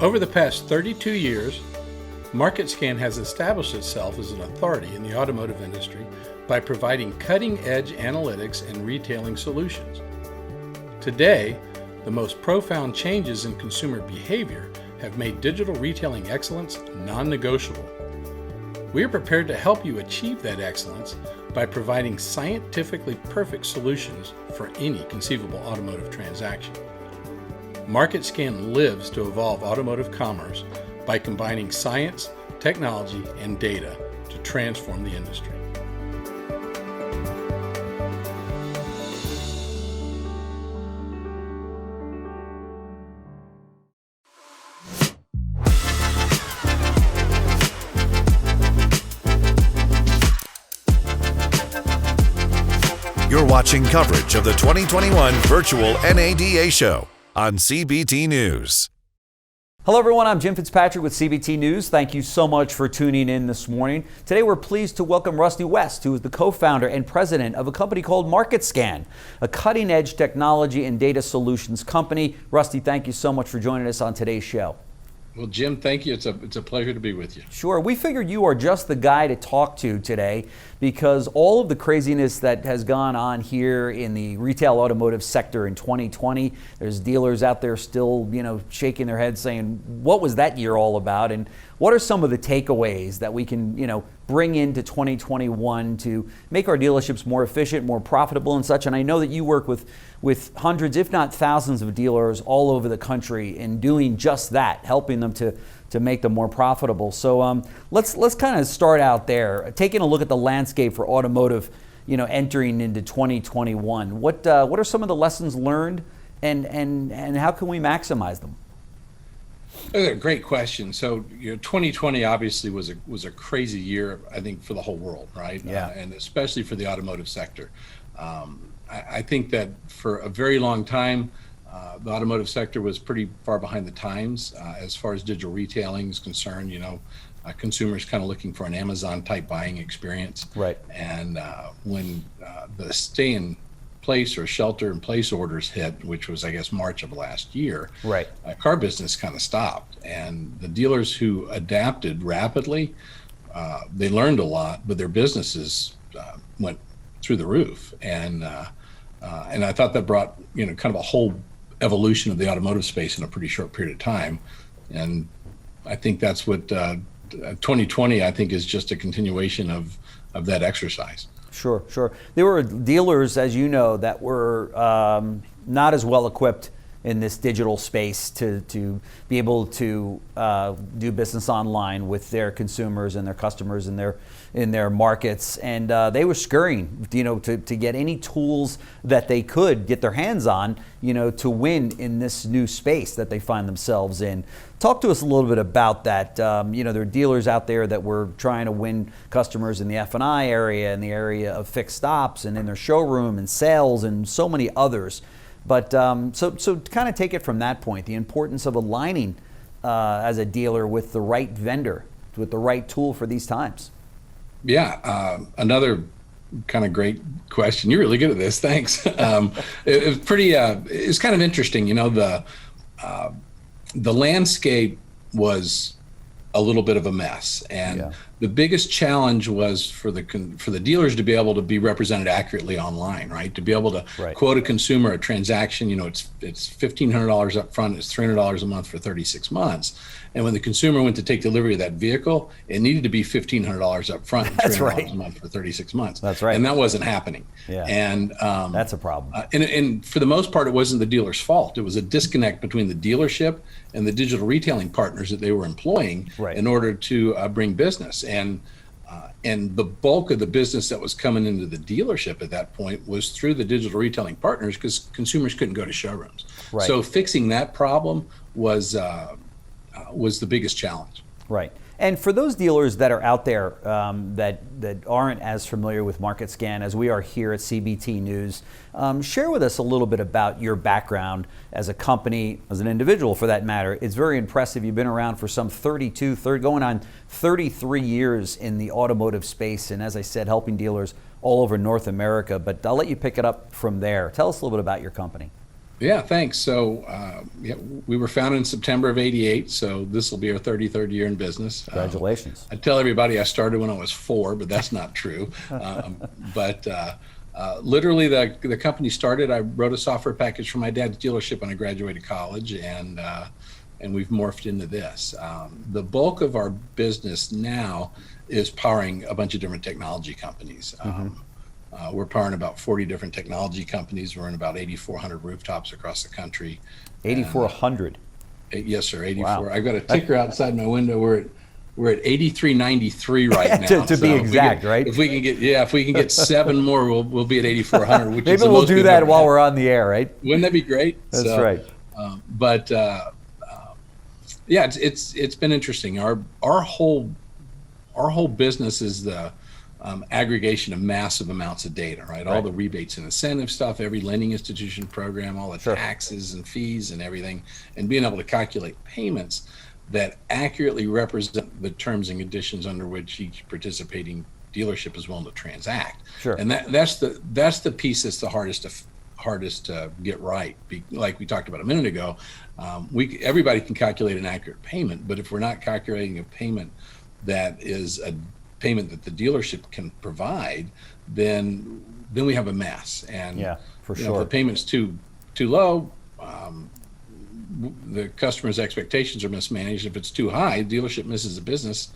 Over the past 32 years, MarketScan has established itself as an authority in the automotive industry by providing cutting-edge analytics and retailing solutions. Today, the most profound changes in consumer behavior have made digital retailing excellence non-negotiable. We are prepared to help you achieve that excellence by providing scientifically perfect solutions for any conceivable automotive transaction. MarketScan lives to evolve automotive commerce by combining science, technology, and data to transform the industry. You're watching coverage of the 2021 Virtual NADA Show on CBT News. Hello everyone, I'm Jim Fitzpatrick with CBT News. Thank you so much for tuning in this morning. Today we're pleased to welcome Rusty West, who is the co-founder and president of a company called MarketScan, a cutting-edge technology and data solutions company. Rusty, thank you so much for joining us on today's show. Well, Jim, thank you. It's a pleasure to be with you. Sure. We figured you are just the guy to talk to today because all of the craziness that has gone on here in the retail automotive sector in 2020, there's dealers out there still, shaking their heads saying, what was that year all about? And what are some of the takeaways that we can, bring into 2021 to make our dealerships more efficient, more profitable and such? And I know that you work with hundreds, if not thousands of dealers all over the country in doing just that, helping them to make them more profitable. So let's kind of start out there, taking a look at the landscape for automotive, entering into 2021. What are some of the lessons learned and how can we maximize them? That's a great question. So, 2020 obviously was a crazy year, I think, for the whole world, right? Yeah. And especially for the automotive sector. I think that for a very long time, the automotive sector was pretty far behind the times as far as digital retailing is concerned. Consumers kind of looking for an Amazon-type buying experience. Right. And when the stay-in-place or shelter-in-place orders hit, which was, I guess, March of last year, right, car business kind of stopped. And the dealers who adapted rapidly, they learned a lot, but their businesses went through the roof. And I thought that brought, kind of a whole evolution of the automotive space in a pretty short period of time. And I think that's what 2020, I think, is just a continuation of that exercise. Sure. There were dealers, as you know, that were not as well equipped in this digital space to be able to do business online with their consumers and their customers in their markets, and they were scurrying, to get any tools that they could get their hands on, to win in this new space that they find themselves in. Talk to us a little bit about that. There are dealers out there that were trying to win customers in the F&I area, in the area of fixed stops, and in their showroom and sales, and so many others. But so kind of take it from that point, the importance of aligning as a dealer with the right vendor, with the right tool for these times. Yeah, another kind of great question. You're really good at this. Thanks. It was pretty. It's kind of interesting. The landscape was a little bit of a mess, and the biggest challenge was for the dealers to be able to be represented accurately online, right? To be able to quote a consumer a transaction. It's $1,500 up front. It's $300 a month for 36 months. And when the consumer went to take delivery of that vehicle, it needed to be $1,500 up front and $300 a month for 36 months. That's right. And that wasn't happening. Yeah. And that's a problem. And for the most part, it wasn't the dealer's fault. It was a disconnect between the dealership and the digital retailing partners that they were employing in order to bring business. And the bulk of the business that was coming into the dealership at that point was through the digital retailing partners because consumers couldn't go to showrooms. Right. So fixing that problem was the biggest challenge. Right. And for those dealers that are out there that aren't as familiar with MarketScan as we are here at CBT News, share with us a little bit about your background as a company, as an individual for that matter. It's very impressive. You've been around for some going on 33 years in the automotive space, and as I said, helping dealers all over North America. But I'll let you pick it up from there. Tell us a little bit about your company. Yeah, thanks. So, we were founded in September of '88, so this will be our 33rd year in business. Congratulations. I tell everybody I started when I was 4, but that's not true. But literally, the company started. I wrote a software package for my dad's dealership when I graduated college, and we've morphed into this. The bulk of our business now is powering a bunch of different technology companies. We're powering about 40 different technology companies. We're in about 8,400 rooftops across the country. 8,400. Yes, sir, 84. Wow. I've got a ticker outside my window. We're at 8393 right now. to be exact, right? If we can get 7 more, we'll be at 8,400. Which Maybe is the we'll most do we've that ever while had. we're on the air, right? Wouldn't that be great? That's right. But yeah, it's been interesting. Our whole business is the aggregation of massive amounts of data, right? All the rebates and incentive stuff, every lending institution program, all the taxes and fees and everything, and being able to calculate payments that accurately represent the terms and conditions under which each participating dealership is willing to transact. Sure. And that's the piece that's the hardest to get right. Like we talked about a minute ago, everybody can calculate an accurate payment, but if we're not calculating a payment that is a payment that the dealership can provide, then we have a mess. And yeah, for if sure. the payment's too low, the customer's expectations are mismanaged. If it's too high, the dealership misses the business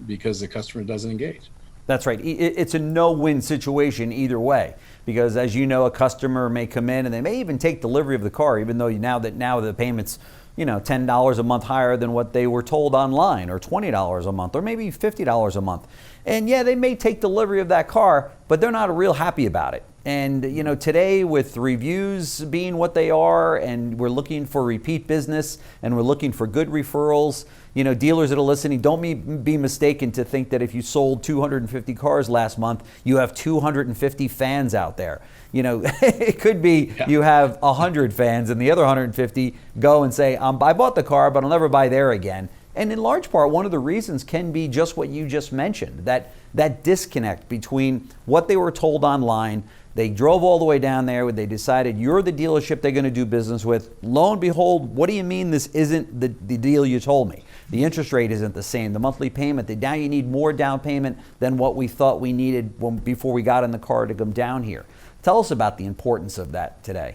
because the customer doesn't engage. That's right. It's a no-win situation either way, because as you know, a customer may come in and they may even take delivery of the car, even though now the payment's $10 a month higher than what they were told online, or $20 a month, or maybe $50 a month. And yeah, they may take delivery of that car, but they're not real happy about it. And today, with reviews being what they are, and we're looking for repeat business, and we're looking for good referrals, dealers that are listening, don't be mistaken to think that if you sold 250 cars last month, you have 250 fans out there. It could be you have 100 fans, and the other 150 go and say, I bought the car, but I'll never buy there again. And in large part, one of the reasons can be just what you just mentioned, that disconnect between what they were told online. They drove all the way down there. They decided you're the dealership they're going to do business with. Lo and behold, what do you mean this isn't the deal you told me? The interest rate isn't the same. The monthly payment, now you need more down payment than what we thought we needed before we got in the car to come down here. Tell us about the importance of that today.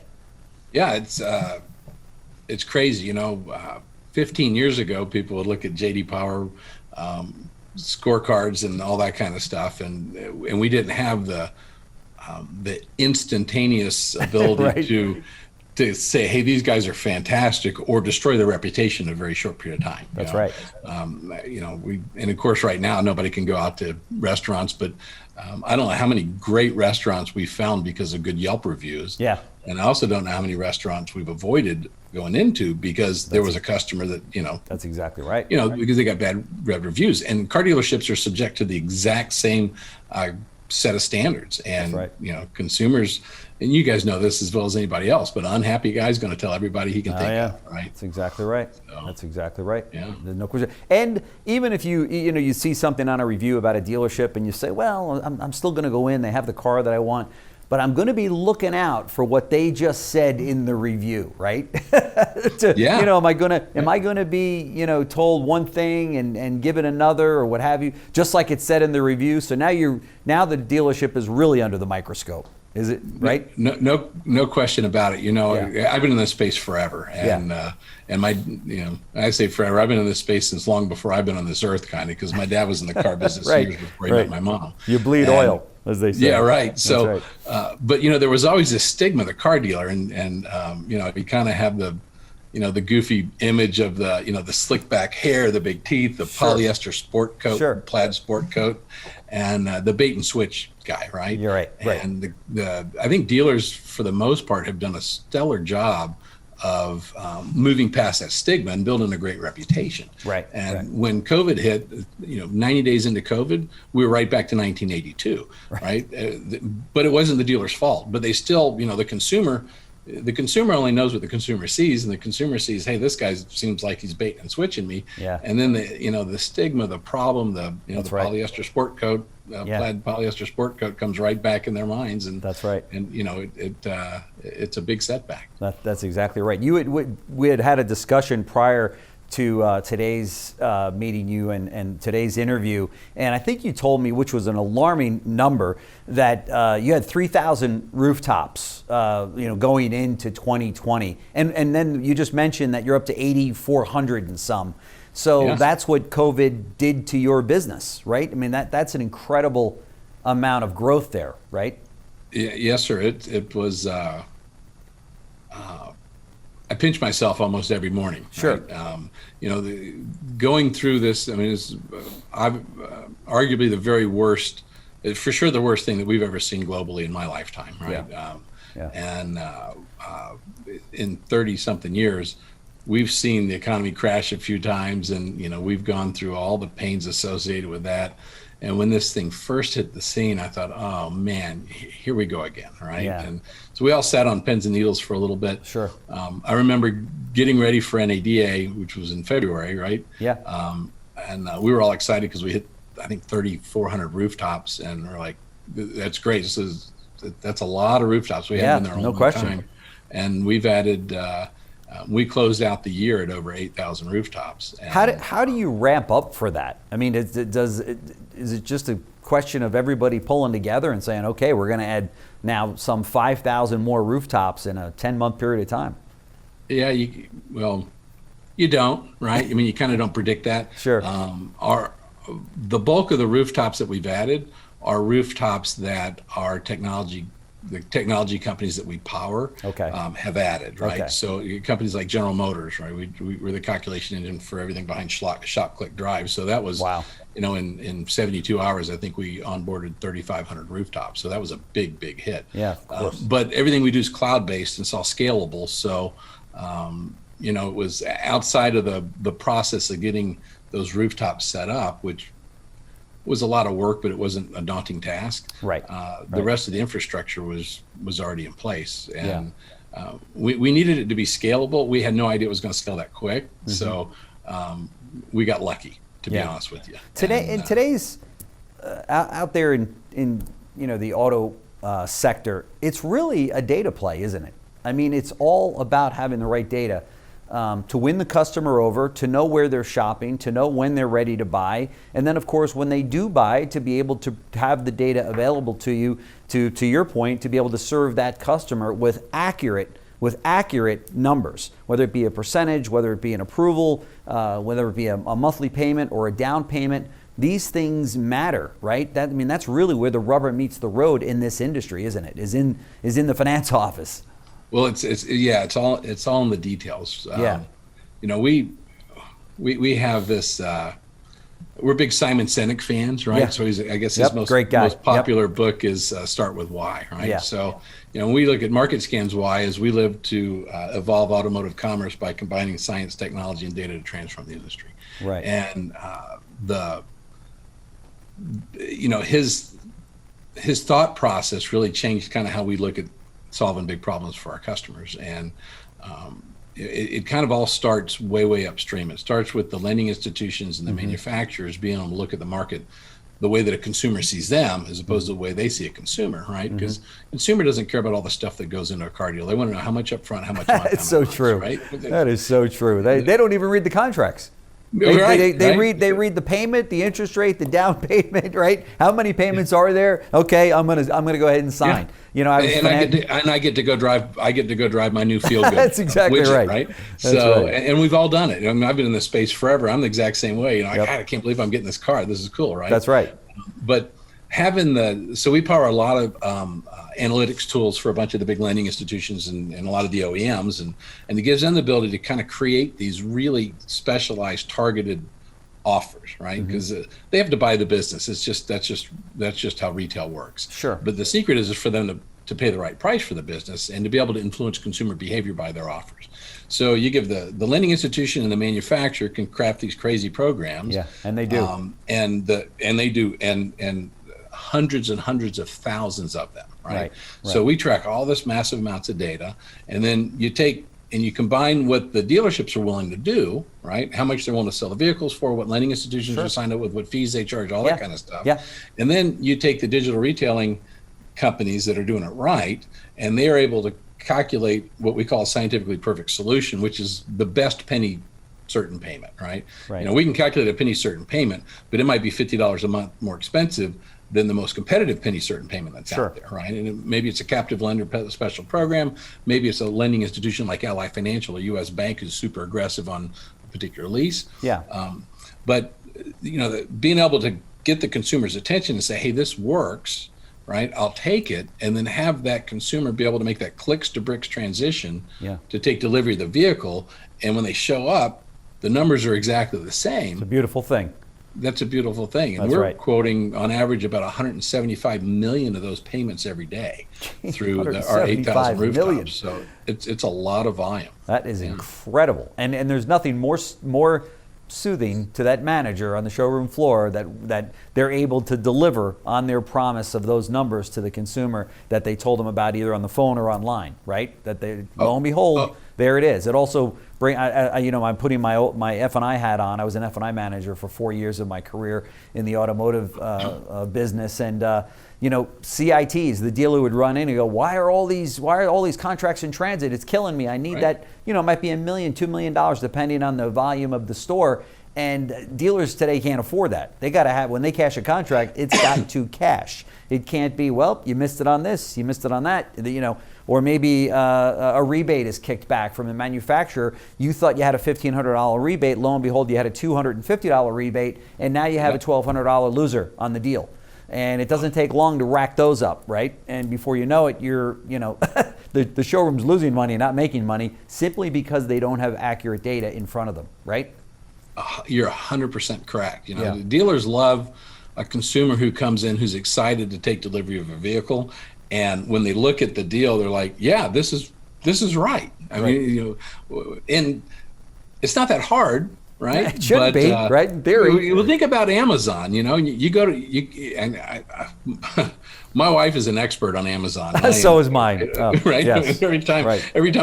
Yeah, it's crazy. 15 years ago, people would look at J.D. Power scorecards and all that kind of stuff, and we didn't have the instantaneous ability right. to say, hey, these guys are fantastic, or destroy their reputation in a very short period of time. That's right. And of course, right now, nobody can go out to restaurants, but I don't know how many great restaurants we found because of good Yelp reviews. Yeah. And I also don't know how many restaurants we've avoided going into because there was a customer that, That's exactly right. Because they got bad reviews. And car dealerships are subject to the exact same set of standards. And, That's right. consumers, and you guys know this as well as anybody else, but an unhappy guy's going to tell everybody he can think of, right? That's exactly right. So, That's exactly right. Yeah. There's no question. And even if you see something on a review about a dealership and you say, well, I'm still going to go in, they have the car that I want, but I'm going to be looking out for what they just said in the review, right? Am I going to be, told one thing and given another or what have you, just like it said in the review? So now the dealership is really under the microscope. Is it right? No question about it. I've been in this space forever, and I say forever. I've been in this space since long before I've been on this earth, kind of, because my dad was in the car business years before he met my mom. You bleed oil, as they say. Yeah, right. So, right. But there was always this stigma, the car dealer, and you kind of have the goofy image of the slick back hair, the big teeth, the polyester sport coat, plaid sport coat, and the bait and switch guy, right? You're right. And I think dealers, for the most part, have done a stellar job of moving past that stigma and building a great reputation. Right. And when COVID hit, 90 days into COVID, we were right back to 1982, right? But it wasn't the dealer's fault. But they still, the consumer the consumer only knows what the consumer sees, and the consumer sees, hey, this guy seems like he's baiting and switching me. Yeah. And then the stigma, the problem, the polyester sport coat, plaid polyester sport coat comes right back in their minds, and that's right. And it's a big setback. That's exactly right. We had a discussion prior to today's meeting you and today's interview, and I think you told me, which was an alarming number, that you had 3,000 rooftops going into 2020, and then you just mentioned that you're up to 8,400 and some. So yes. That's what COVID did to your business, right? I mean, that's an incredible amount of growth there, right? Yes, sir. It was. I pinch myself almost every morning. Sure. Right? Going through this, I mean, it's arguably the very worst, for sure the worst thing that we've ever seen globally in my lifetime, right? And in 30-something years, we've seen the economy crash a few times, and we've gone through all the pains associated with that. And when this thing first hit the scene, I thought, oh man, here we go again, right? Yeah. And so we all sat on pins and needles for a little bit. Sure. I remember getting ready for NADA, which was in February, right? Yeah. And we were all excited because we hit, I think, 3,400 rooftops, and we're like, that's great. That's a lot of rooftops. We haven't been there a long question. time. And we've added, we closed out the year at over 8,000 rooftops. And how do you ramp up for that? I mean, is it just a question of everybody pulling together and saying, okay, we're going to add now some 5,000 more rooftops in a 10-month period of time? Yeah, you don't, right? I mean, you kind of don't predict that. Sure. The bulk of the rooftops that we've added are rooftops that are the technology companies that we power have added, right? Okay. So companies like General Motors, right? We're the calculation engine for everything behind shop click drive. So that was, in 72 hours, I think we onboarded 3,500 rooftops. So that was a big, big hit. Yeah, of course. But everything we do is cloud-based and it's all scalable. So, it was outside of the process of getting those rooftops set up, which was a lot of work, but it wasn't a daunting task. Right. The rest of the infrastructure was already in place, and we needed it to be scalable. We had no idea it was going to scale that quick, so we got lucky, to be honest with you. Today's out there in the auto sector, it's really a data play, isn't it? I mean, it's all about having the right data. To win the customer over, to know where they're shopping, to know when they're ready to buy, and then of course when they do buy, to be able to have the data available to you, to your point, to be able to serve that customer with accurate numbers, whether it be a percentage, whether it be an approval, whether it be a monthly payment or a down payment. These things matter, right? That's really where the rubber meets the road in this industry, isn't it? Is in the finance office. Well, it's all in the details. We have this. We're big Simon Sinek fans, right? Yeah. So I guess his most popular book is Start with Why, right? Yeah. So when we look at Market Scan's why is we live to evolve automotive commerce by combining science, technology, and data to transform the industry. Right. And his thought process really changed kind of how we look at solving big problems for our customers. And it kind of all starts way upstream. It starts with the lending institutions and the manufacturers being able to look at the market the way that a consumer sees them as opposed to the way they see a consumer, right? Because consumer doesn't care about all the stuff that goes into a car deal. They want to know how much up front, how much on. It's so true, right? That is so true. They don't even read the contracts. They read the payment, the interest rate, the down payment, right? How many payments are there? Okay, I'm gonna go ahead and sign. Yeah. I get to go drive my new feel good. That's exactly widget, right. That's right. And we've all done it. I mean, I've been in this space forever. I'm the exact same way. I can't believe I'm getting this car. This is cool, right? That's right. But so we power a lot of analytics tools for a bunch of the big lending institutions and a lot of the OEMs, and it gives them the ability to kind of create these really specialized, targeted offers, right? Because they have to buy the business. That's just how retail works. Sure. But the secret is for them to pay the right price for the business and to be able to influence consumer behavior by their offers. So you give the lending institution and the manufacturer can craft these crazy programs. Yeah, and they do. And they do, and hundreds and hundreds of thousands of them. right? So we track all this massive amounts of data, and then you take and you combine what the dealerships are willing to do, right? How much they're willing to sell the vehicles for, what lending institutions are signed up with, what fees they charge, all that kind of stuff. Yeah. And then you take the digital retailing companies that are doing it right, and they are able to calculate what we call a scientifically perfect solution, which is the best penny certain payment, right? You know, we can calculate a penny certain payment, but it might be $50 a month more expensive than the most competitive penny certain payment that's out there, right? And maybe it's a captive lender special program, maybe it's a lending institution like Ally Financial, a U.S. bank who's super aggressive on a particular lease. But you know, being able to get the consumer's attention and say, hey, this works, right? I'll take it, and then have that consumer be able to make that clicks to bricks transition to take delivery of the vehicle. And when they show up, the numbers are exactly the same. It's a beautiful thing. That's a beautiful thing. And we're quoting on average about 175 million of those payments every day through our 8,000 rooftops. Million. So it's a lot of volume. That is incredible. And there's nothing more soothing to that manager on the showroom floor that they're able to deliver on their promise of those numbers to the consumer that they told them about either on the phone or online, right? That they, lo and behold, there it is. It also I'm putting my F&I hat on. I was an F&I manager for 4 years of my career in the automotive business, and CITs. The dealer would run in and go, "Why are all these contracts in transit? It's killing me. I need that. It might be $1 million, $2 million, depending on the volume of the store." And dealers today can't afford that. They got to have, when they cash a contract, it's got to cash. It can't be, well, you missed it on this, you missed it on that, or maybe a rebate is kicked back from the manufacturer. You thought you had a $1,500 rebate, lo and behold, you had a $250 rebate, and now you have a $1,200 loser on the deal. And it doesn't take long to rack those up, right? And before you know it, the showroom's losing money, not making money, simply because they don't have accurate data in front of them, right? You're 100% correct. The dealers love a consumer who comes in who's excited to take delivery of a vehicle, and when they look at the deal, they're like, "Yeah, this is right." I mean, and it's not that hard, right? It should be, right? In theory. Well, think about Amazon. You go my wife is an expert on Amazon. So is mine. Right? Yes. Every time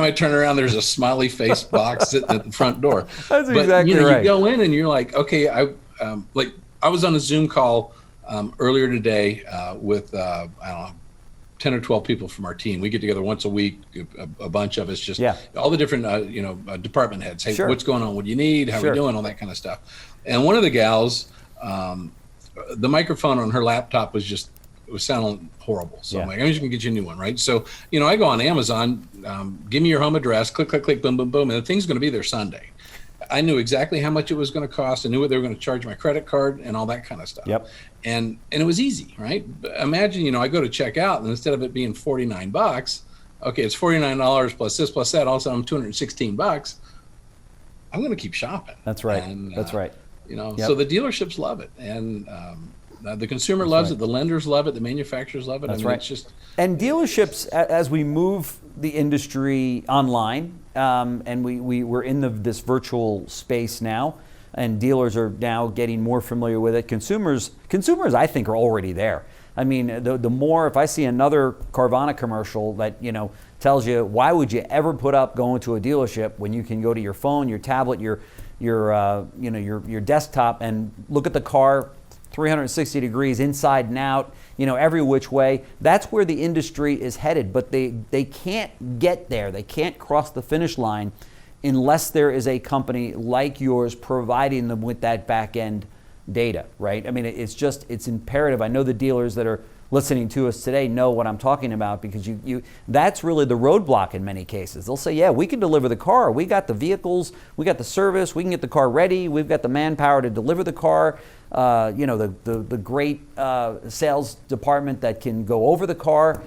I turn around, there's a smiley face box sitting at the front door. That's exactly right. You go in and you're like, okay, I was on a Zoom call earlier today with I don't know, 10 or 12 people from our team. We get together once a week, a bunch of us, just all the different department heads. Hey, what's going on? What do you need? How are we doing? All that kind of stuff. And one of the gals, the microphone on her laptop was sounding horrible. So I'm like, I'm just gonna get you a new one, right? So I go on Amazon, give me your home address, click, click, click, boom, boom, boom, and the thing's gonna be there Sunday. I knew exactly how much it was going to cost. I knew what they were going to charge my credit card and all that kind of stuff. And it was easy, right? Imagine, I go to check out, and instead of it being $49, okay, it's $49 plus this plus that. Also, I'm $216. I'm going to keep shopping. That's right. And, That's right. So the dealerships love it, and the consumer loves it. The lenders love it. The manufacturers love it. That's right. It's just, and dealerships, as we move the industry online, and we're in this virtual space now, and dealers are now getting more familiar with it. Consumers, I think, are already there. I mean, the more, if I see another Carvana commercial that tells you, why would you ever put up going to a dealership when you can go to your phone, your tablet, your desktop, and look at the car 360 degrees inside and out, every which way. That's where the industry is headed, but they can't get there. They can't cross the finish line unless there is a company like yours providing them with that back end data, right? I mean, it's imperative. I know the dealers that are listening to us today know what I'm talking about, because that's really the roadblock in many cases. They'll say, yeah, we can deliver the car. We got the vehicles, we got the service, we can get the car ready, we've got the manpower to deliver the car, the great sales department that can go over the car.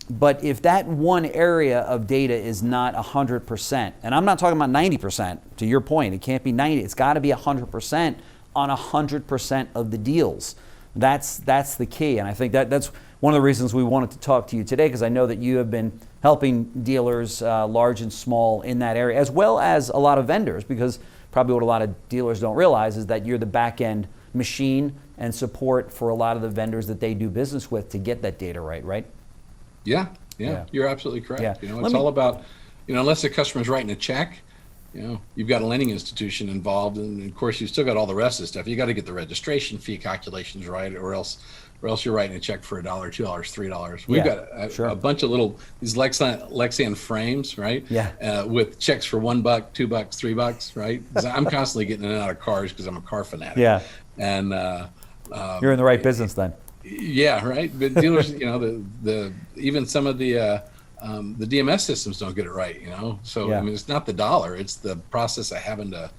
But if that one area of data is not 100%, and I'm not talking about 90%, to your point, it can't be 90, it's got to be 100% on 100% of the deals. That's the key, and I think that's one of the reasons we wanted to talk to you today, because I know that you have been helping dealers, large and small, in that area, as well as a lot of vendors, because probably what a lot of dealers don't realize is that you're the back-end machine and support for a lot of the vendors that they do business with to get that data right? Yeah, Yeah. you're absolutely correct. Yeah. You know, Let it's me- all about, unless the customer's writing a check, you've got a lending institution involved, and of course, you've still got all the rest of the stuff. You got to get the registration fee calculations right, or else you're writing a check for $1, $2, $3. We've Yeah, got sure. a bunch of these Lexan frames, right? Yeah. With checks for $1, $2, $3, right? 'Cause I'm constantly getting in and out of cars because I'm a car fanatic. Yeah. And You're in the right business then. yeah, right. But dealers, the even some of the DMS systems don't get it right, So Yeah. I mean, it's not the dollar; it's the process of having to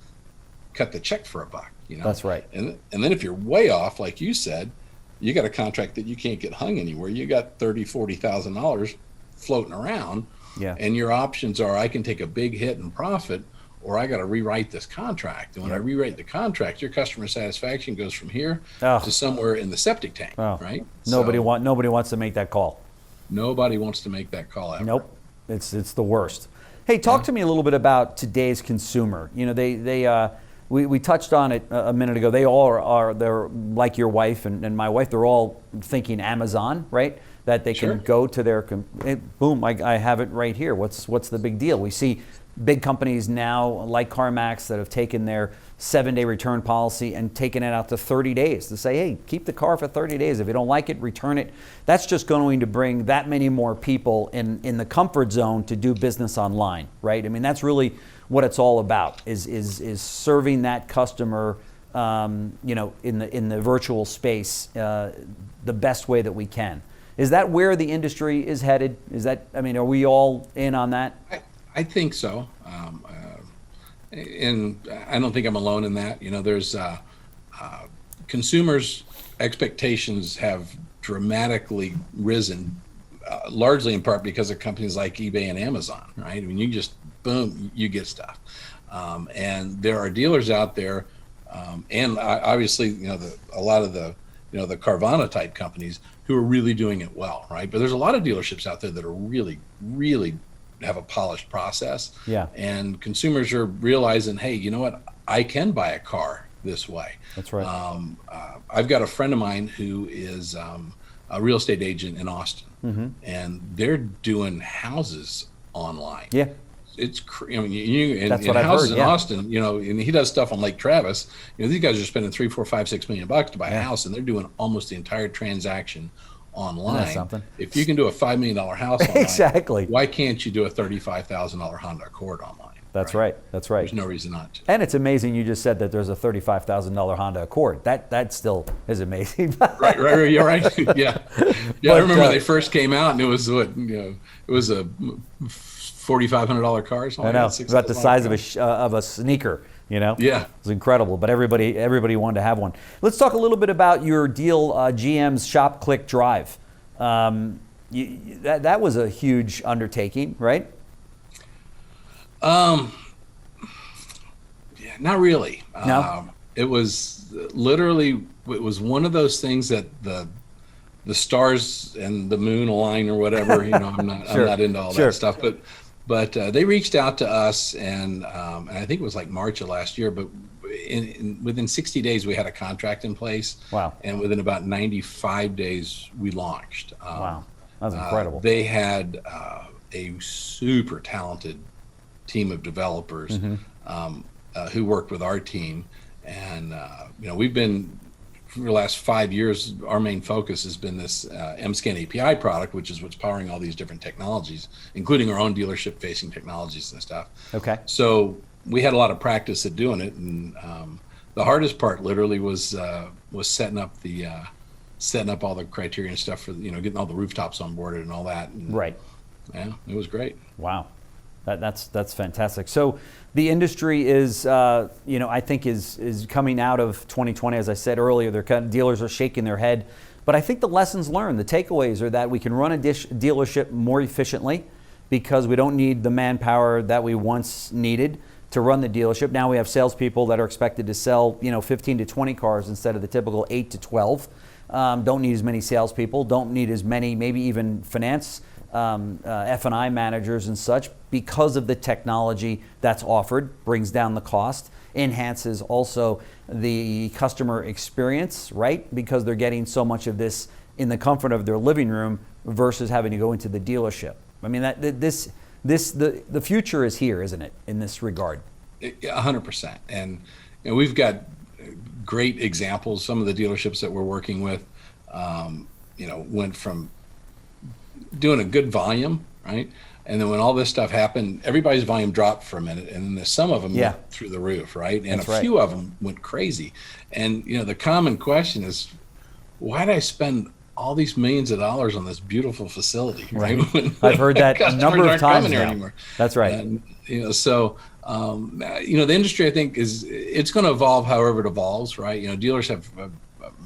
cut the check for $1. That's right. And then if you're way off, like you said, you got a contract that you can't get hung anywhere. You got $30,000-$40,000 floating around, Yeah. and your options are: I can take a big hit in profit, or I got to rewrite this contract. And when I rewrite the contract, your customer satisfaction goes from here to somewhere in the septic tank, Oh. right? Nobody So wants to make that call. nobody wants to make that call ever. Nope, it's the worst. Hey, talk to me a little bit about today's consumer. We touched on it a minute ago. They all they're like your wife and my wife. They're all thinking Amazon, right? That they Sure. can go to their boom. I have it right here. What's the big deal? We see big companies now like CarMax that have taken their 7-day return policy and taken it out to 30 days to say, hey, keep the car for 30 days. If you don't like it, return it. That's just going to bring that many more people in the comfort zone to do business online, right? I mean, that's really what it's all about is serving that customer, in the virtual space the best way that we can. Is that where the industry is headed? Are we all in on that? I think so. And I don't think I'm alone in that. There's consumers' expectations have dramatically risen, largely in part because of companies like eBay and Amazon, right? I mean, you just, boom, you get stuff. And there are dealers out there, and obviously, a lot of the Carvana type companies who are really doing it well, right? But there's a lot of dealerships out there that are really, really have a polished process. Yeah. And consumers are realizing, hey, you know what? I can buy a car this way. That's right. I've got a friend of mine who is a real estate agent in Austin, and they're doing houses online. Yeah. It's That's what I've houses heard, in yeah. Austin, and he does stuff on Lake Travis. These guys are spending $3, $4, $5, $6 million to buy a house, and they're doing almost the entire transaction online. That's something. If you can do a $5 million house online, Exactly. why can't you do a $35,000 Honda Accord online? That's right. That's right. There's no reason not to. And it's amazing you just said that there's a $35,000 Honda Accord. That still is amazing. Right. You're right. Yeah. I remember when they first came out, and it was it was a $4,500 car. I know, about the size of a sneaker. Yeah. It was incredible. But everybody wanted to have one. Let's talk a little bit about your deal, GM's Shop Click Drive. That was a huge undertaking, right? Yeah, not really. No? It was literally, it was one of those things that the stars and the moon align or whatever. I'm not into all that stuff. But they reached out to us, and I think it was like March of last year. But within 60 days, we had a contract in place. Wow! And within about 95 days, we launched. Wow, that's incredible. They had a super talented team of developers who worked with our team, and we've been, for the last 5 years, our main focus has been this MScan API product, which is what's powering all these different technologies, including our own dealership facing technologies and stuff. Okay. So we had a lot of practice at doing it, and the hardest part literally was setting up all the criteria and stuff for getting all the rooftops onboarded and all that. And, right. Yeah, it was great. Wow. That's fantastic. So the industry is, I think is coming out of 2020. As I said earlier, dealers are shaking their head. But I think the lessons learned, the takeaways are that we can run a dealership more efficiently because we don't need the manpower that we once needed to run the dealership. Now we have salespeople that are expected to sell, 15 to 20 cars instead of the typical 8 to 12. Don't need as many salespeople. Don't need as many, maybe even finance F&I managers and such, because of the technology that's offered, brings down the cost, enhances also the customer experience, right? Because they're getting so much of this in the comfort of their living room versus having to go into the dealership. I mean, the future is here, isn't it, in this regard? 100%. And we've got great examples. Some of the dealerships that we're working with, went from doing a good volume, right? And then when all this stuff happened, everybody's volume dropped for a minute, and then some of them went through the roof, right? And That's a few of them went crazy. And the common question is, why did I spend all these millions of dollars on this beautiful facility, right? I've heard that a number of times now. Anymore. That's right. And so the industry, I think, it's going to evolve however it evolves, right? Dealers have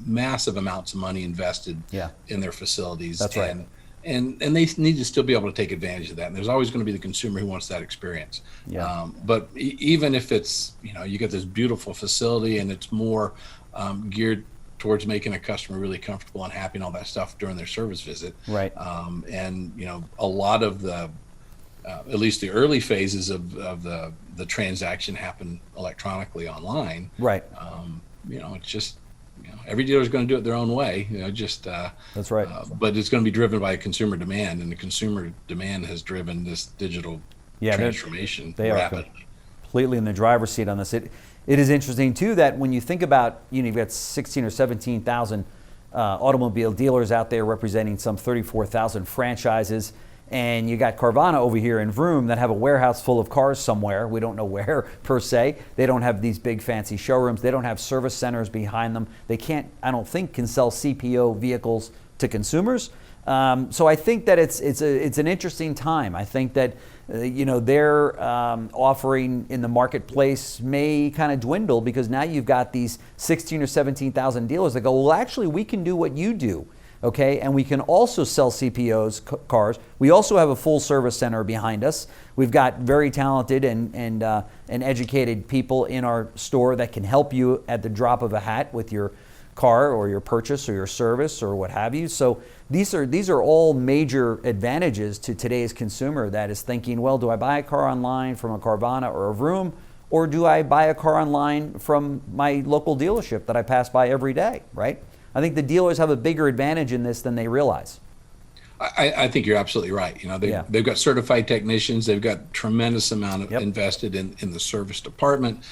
massive amounts of money invested in their facilities. That's right. And they need to still be able to take advantage of that. And there's always going to be the consumer who wants that experience. Yeah. But even if it's, you get this beautiful facility and it's more geared towards making a customer really comfortable and happy and all that stuff during their service visit. Right. And a lot of the, at least the early phases of the transaction happen electronically online. Right. It's just, every dealer is going to do it their own way. That's right. But it's going to be driven by consumer demand, and the consumer demand has driven this digital transformation rapidly. Completely in the driver's seat on this. It is interesting too that when you think about, you've got 16 or 17,000 automobile dealers out there representing some 34,000 franchises. And you got Carvana over here in Vroom that have a warehouse full of cars somewhere. We don't know where per se. They don't have these big fancy showrooms. They don't have service centers behind them. They can't, I don't think, can sell CPO vehicles to consumers. So I think that it's an interesting time. I think that their offering in the marketplace may kind of dwindle because now you've got these 16 or 17,000 dealers that go, well, actually, we can do what you do. Okay, and we can also sell CPOs cars. We also have a full service center behind us. We've got very talented and educated people in our store that can help you at the drop of a hat with your car or your purchase or your service or what have you. So these are all major advantages to today's consumer that is thinking, well, do I buy a car online from a Carvana or a Vroom, or do I buy a car online from my local dealership that I pass by every day, right? I think the dealers have a bigger advantage in this than they realize. I think you're absolutely right. They've got certified technicians. They've got tremendous amount invested in the service department.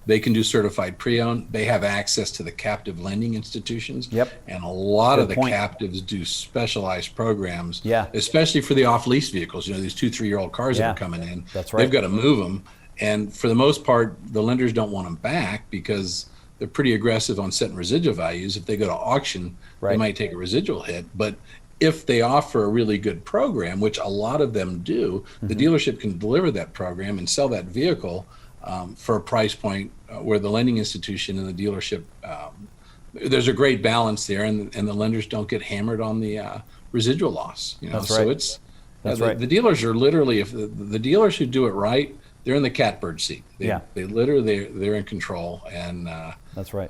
They can do certified pre-owned. They have access to the captive lending institutions. Yep. And a lot of the captives do specialized programs, especially for the off-lease vehicles. These 2-3-year-old cars that are coming in. That's right. They've got to move them. And for the most part, the lenders don't want them back because they're pretty aggressive on setting residual values. If they go to auction, they might take a residual hit. But if they offer a really good program, which a lot of them do, the dealership can deliver that program and sell that vehicle for a price point where the lending institution and the dealership, there's a great balance there, and the lenders don't get hammered on the residual loss. That's so right. it's the dealers are literally, if the dealers who do it right, they're in the catbird seat. They literally they're in control, and that's right.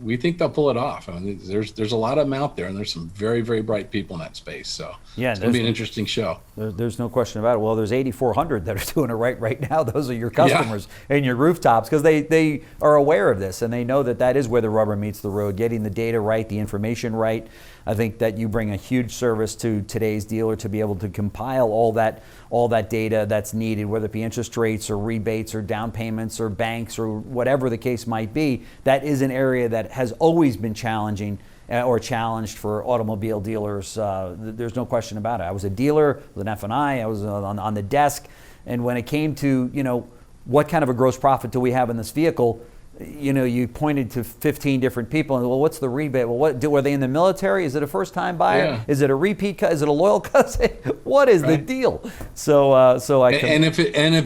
We think they'll pull it off. I mean, there's a lot of them out there, and there's some very, very bright people in that space. So it's going to be an interesting show. There's no question about it. Well, there's 8,400 that are doing it right now. Those are your customers and your rooftops, because they are aware of this and they know that is where the rubber meets the road. Getting the data right, the information right. I think that you bring a huge service to today's dealer to be able to compile all that data that's needed, whether it be interest rates or rebates or down payments or banks or whatever the case might be. That is an area that has always been challenging or challenged for automobile dealers. There's no question about it. I was a dealer with an F&I. I was on the desk, and when it came to what kind of a gross profit do we have in this vehicle, you pointed to 15 different people, and well, what's the rebate? Well, were they in the military? Is it a first-time buyer? Yeah. Is it a repeat? Is it a loyal cousin? What is the deal? So I and if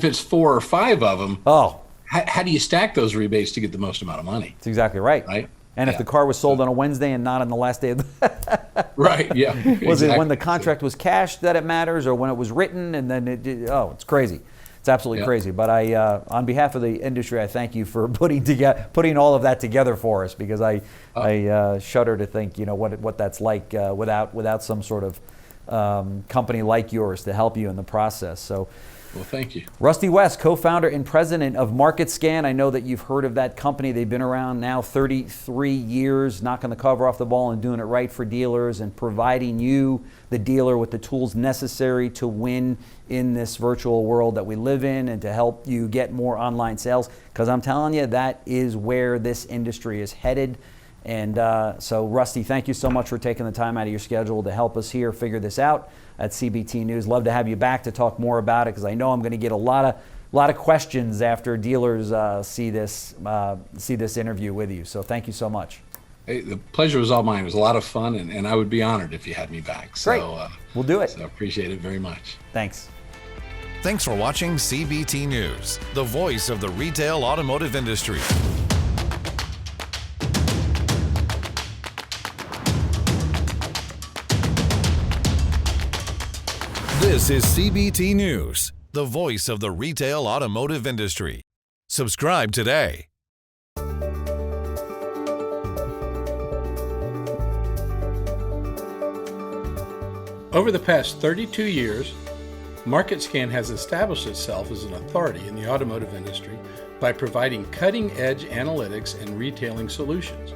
it's 4 or 5 of them, how do you stack those rebates to get the most amount of money? That's exactly right. Right. And if the car was sold on a Wednesday and not on the last day of the right, yeah. Was it when the contract was cashed that it matters, or when it was written? And then it's crazy. It's absolutely crazy. But on behalf of the industry, I thank you for putting all of that together for us, because I shudder to think what that's like without some sort of company like yours to help you in the process. So, Well, thank you. Rusty West, co-founder and president of MarketScan. I know that you've heard of that company. They've been around now 33 years, knocking the cover off the ball and doing it right for dealers and providing you, the dealer, with the tools necessary to win in this virtual world that we live in and to help you get more online sales. Because I'm telling you, that is where this industry is headed. And so, Rusty, thank you so much for taking the time out of your schedule to help us here figure this out at CBT News. Love to have you back to talk more about it, because I know I'm going to get a lot of questions after dealers see this interview with you. So thank you so much. Hey, the pleasure was all mine. It was a lot of fun, and I would be honored if you had me back. So, great. We'll do it. So I appreciate it very much. Thanks. Thanks for watching CBT News, the voice of the retail automotive industry. This is CBT News, the voice of the retail automotive industry. Subscribe today. Over the past 32 years, MarketScan has established itself as an authority in the automotive industry by providing cutting-edge analytics and retailing solutions.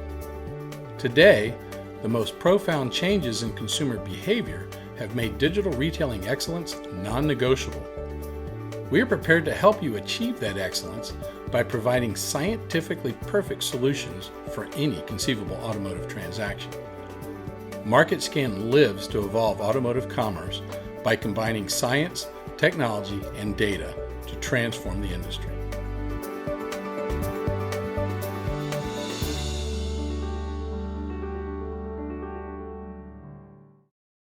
Today, the most profound changes in consumer behavior have made digital retailing excellence non-negotiable. We are prepared to help you achieve that excellence by providing scientifically perfect solutions for any conceivable automotive transaction. MarketScan lives to evolve automotive commerce by combining science, technology, and data to transform the industry.